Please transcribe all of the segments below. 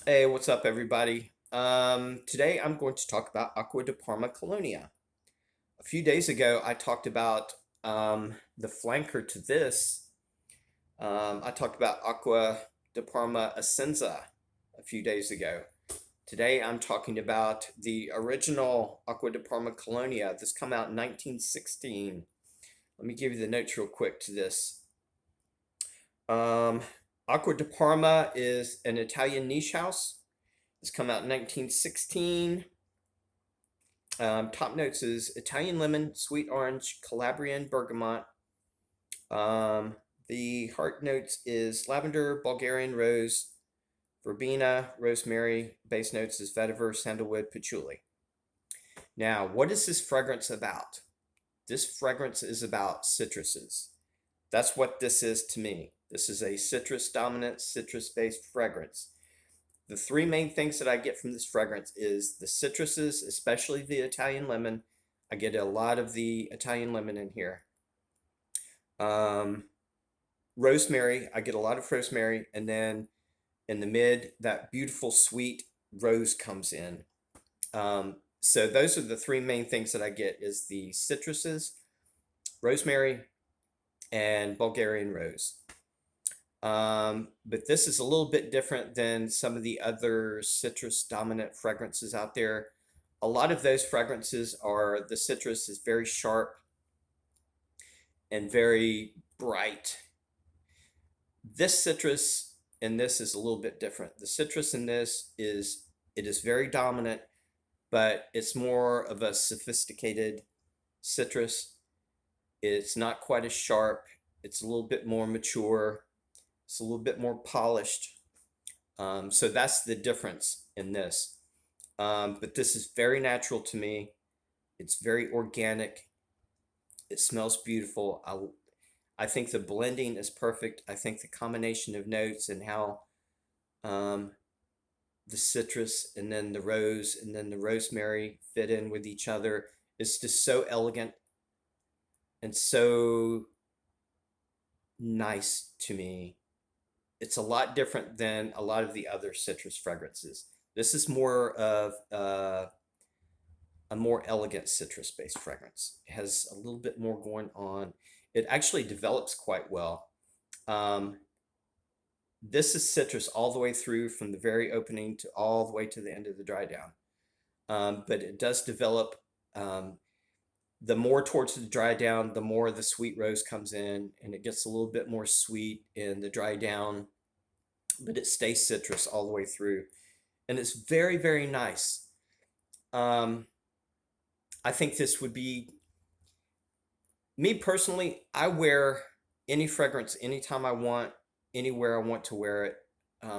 Hey, what's up, everybody? Today I'm going to talk about Acqua di Parma Colonia. A few days ago, I talked about the flanker to this. I talked about Acqua di Parma Essenza a few days ago. Today I'm talking about the original Acqua di Parma Colonia. This come out in 1916. Let me give you the notes real quick to this. Um, Acqua di Parma is an Italian niche house. It's come out in 1916. Top notes is Italian lemon, sweet orange, Calabrian bergamot. Um, the heart notes is lavender, Bulgarian rose, verbena, rosemary. Base notes is vetiver, sandalwood, patchouli. Now, what is this fragrance about? This fragrance is about citruses. That's what this is to me. This is a citrus dominant, citrus based fragrance. The three main things that I get from this fragrance is the citruses, especially the Italian lemon. I get a lot of the Italian lemon in here. Um, Rosemary, I get a lot of rosemary, and then in the mid, that beautiful sweet rose comes in. So those are the three main things that I get is the citruses, rosemary, and Bulgarian rose. But this is a little bit different than some of the other citrus dominant fragrances out there. A lot of those fragrances are the citrus is very sharp and very bright. This citrus in this is a little bit different. The citrus in this is it is very dominant, but it's more of a sophisticated citrus. It's not quite as sharp. It's a little bit more mature. It's a little bit more polished. So that's the difference in this. But this is very natural to me. It's very organic. It smells beautiful. I think the blending is perfect. I think the combination of notes and how um, the citrus and then the rose and then the rosemary fit in with each other is just so elegant and so nice to me. It's a lot different than a lot of the other citrus fragrances. This is more of a more elegant citrus based fragrance. It has a little bit more going on. It actually develops quite well. Um, this is citrus all the way through from the very opening to all the way to the end of the dry down. But it does develop. The more towards the dry down, the more the sweet rose comes in, and it gets a little bit more sweet in the dry down, but it stays citrus all the way through, and it's very, very nice. Um, I think this would be me personally. I wear any fragrance anytime I want, anywhere I want to wear it.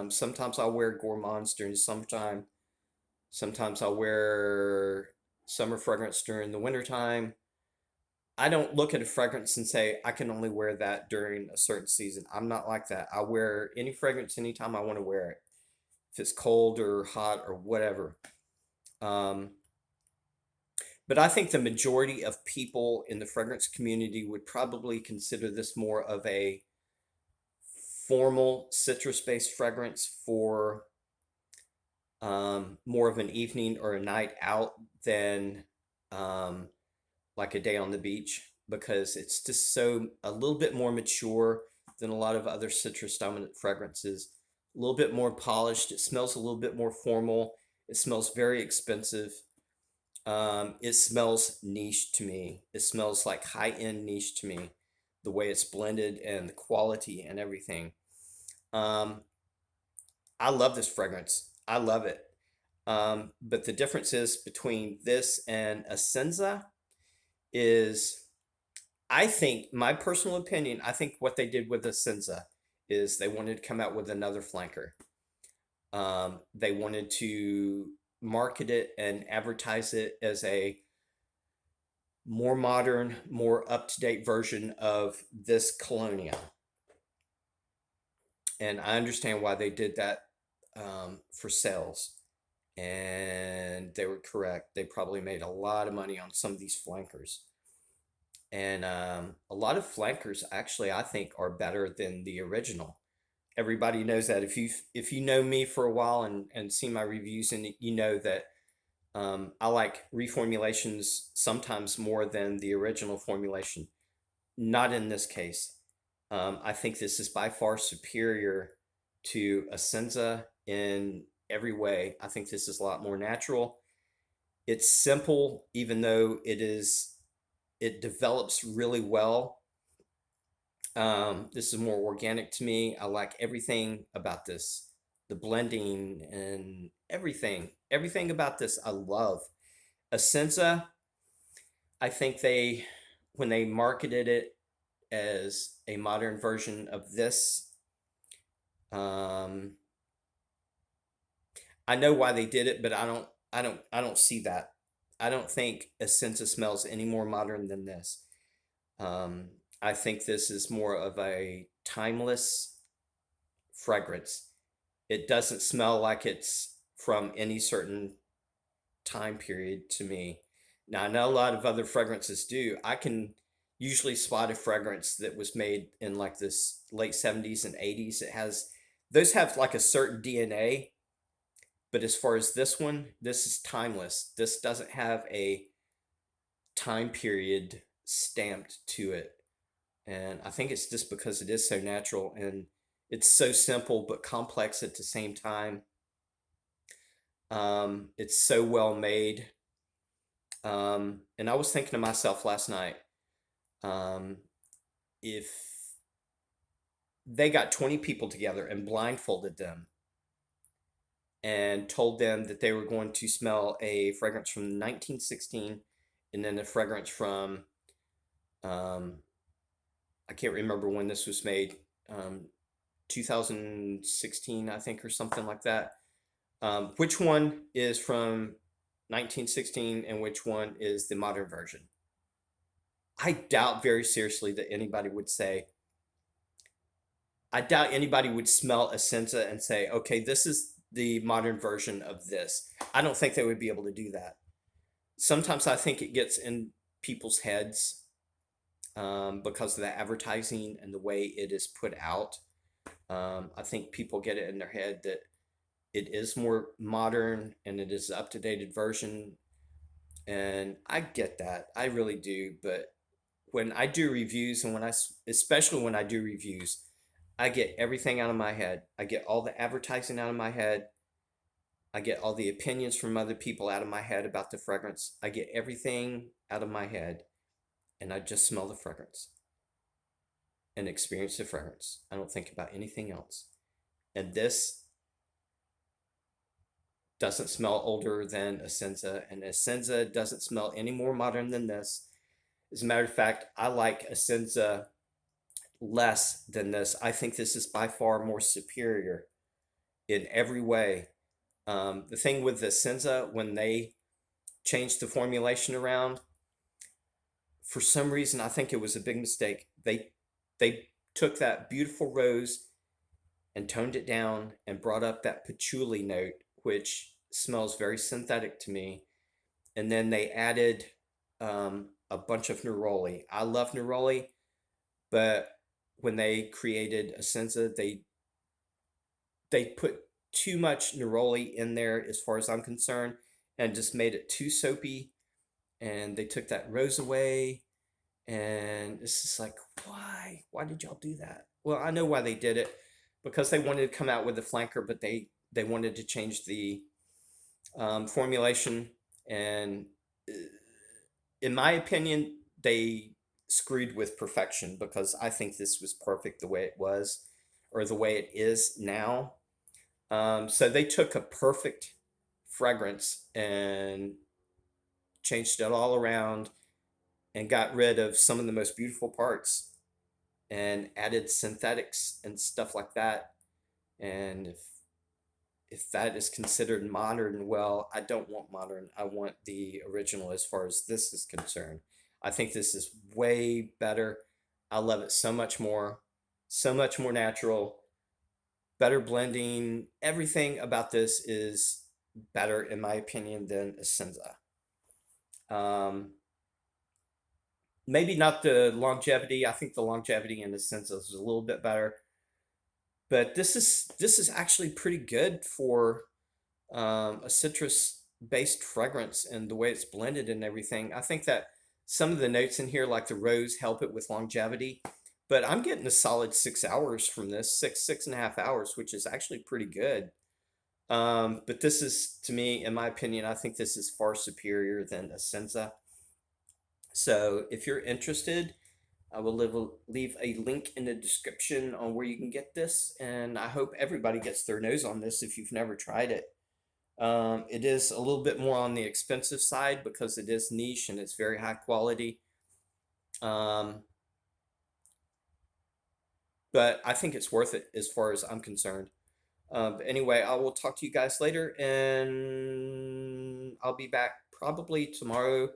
Sometimes I'll wear gourmands during the summertime. Sometimes I'll wear summer fragrance during the wintertime. I don't look at a fragrance and say I can only wear that during a certain season. I'm not like that. I wear any fragrance anytime I want to wear it, if it's cold or hot or whatever. Um, but I think the majority of people in the fragrance community would probably consider this more of a formal citrus-based fragrance for more of an evening or a night out than um, like a day on the beach because it's just so a little bit more mature than a lot of other citrus dominant fragrances. A little bit more polished. It smells a little bit more formal. It smells very expensive. It smells niche to me. It smells like high end niche to me. The way it's blended and the quality and everything. Um, I love this fragrance. I love it. But the difference is between this and Essenza is I think my personal opinion, I think what they did with Essenza is they wanted to come out with another flanker. They wanted to market it and advertise it as a more modern, more up-to-date version of this Colonia. And I understand why they did that for sales. And they were correct. They probably made a lot of money on some of these flankers. And a lot of flankers actually, I think, are better than the original. Everybody knows that. If you know me for a while and see my reviews, and you know that I like reformulations sometimes more than the original formulation. Not in this case. I think this is by far superior to Essenza in every way. I think this is a lot more natural. It's simple, even though it develops really well. This is more organic to me. I like everything about this, the blending and everything about this. I love Essenza. I think when they marketed it as a modern version of this, um, I know why they did it, but I don't see that. I don't think Essenza smells any more modern than this. Um, I think this is more of a timeless fragrance. It doesn't smell like it's from any certain time period to me. Now, I know a lot of other fragrances do. I can usually spot a fragrance that was made in like this late 70s and 80s. Those have like a certain DNA, but as far as this one, this is timeless. This doesn't have a time period stamped to it. And I think it's just because it is so natural and it's so simple but complex at the same time. It's so well made. And I was thinking to myself last night, um, if they got 20 people together and blindfolded them and told them that they were going to smell a fragrance from 1916 and then a fragrance from, um, I can't remember when this was made, 2016, I think, or something like that. Which one is from 1916 and which one is the modern version? I doubt very seriously that anybody would say, I doubt anybody would smell Essenza and say, okay, this is the modern version of this. I don't think they would be able to do that. Sometimes I think it gets in people's heads because of the advertising and the way it is put out. I think people get it in their head that it is more modern and it is an up-to-date version. And I get that. I really do. But when I do reviews and especially when I do reviews, I get everything out of my head. I get all the advertising out of my head. I get all the opinions from other people out of my head about the fragrance. I get everything out of my head and I just smell the fragrance and experience the fragrance. I don't think about anything else. And this doesn't smell older than Essenza, and Essenza doesn't smell any more modern than this. As a matter of fact, I like Essenza less than this. I think this is by far more superior in every way. The thing with the Essenza, when they changed the formulation around, for some reason, I think it was a big mistake. They took that beautiful rose and toned it down and brought up that patchouli note, which smells very synthetic to me. And then they added a bunch of neroli. I love neroli, but when they created Essenza, they put too much neroli in there as far as I'm concerned and just made it too soapy. And they took that rose away. And it's just like, why? Why did y'all do that? Well, I know why they did it because they wanted to come out with a flanker, but they wanted to change the formulation. And in my opinion, they screwed with perfection because I think this was perfect the way it was or the way it is now. So they took a perfect fragrance and changed it all around and got rid of some of the most beautiful parts and added synthetics and stuff like that. And if that is considered modern, well, I don't want modern. I want the original as far as this is concerned. I think this is way better. I love it so much more natural, better blending. Everything about this is better, in my opinion, than Essenza. Um, Maybe not the longevity. I think the longevity in Essenza is a little bit better. But this is actually pretty good for a citrus based fragrance and the way it's blended and everything. I think that some of the notes in here, like the rose, help it with longevity. But I'm getting a solid 6 hours from this, 6.5 hours, which is actually pretty good. But this is, to me, in my opinion, I think this is far superior than Essenza. So if you're interested, I will leave a link in the description on where you can get this. And I hope everybody gets their nose on this if you've never tried it. It is a little bit more on the expensive side because it is niche and it's very high quality. Um, but I think it's worth it as far as I'm concerned. But anyway, I will talk to you guys later, and I'll be back probably tomorrow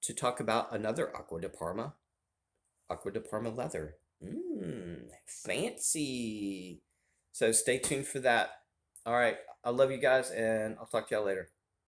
to talk about another Acqua di Parma leather. Fancy. So stay tuned for that. All right. I love you guys, and I'll talk to y'all later.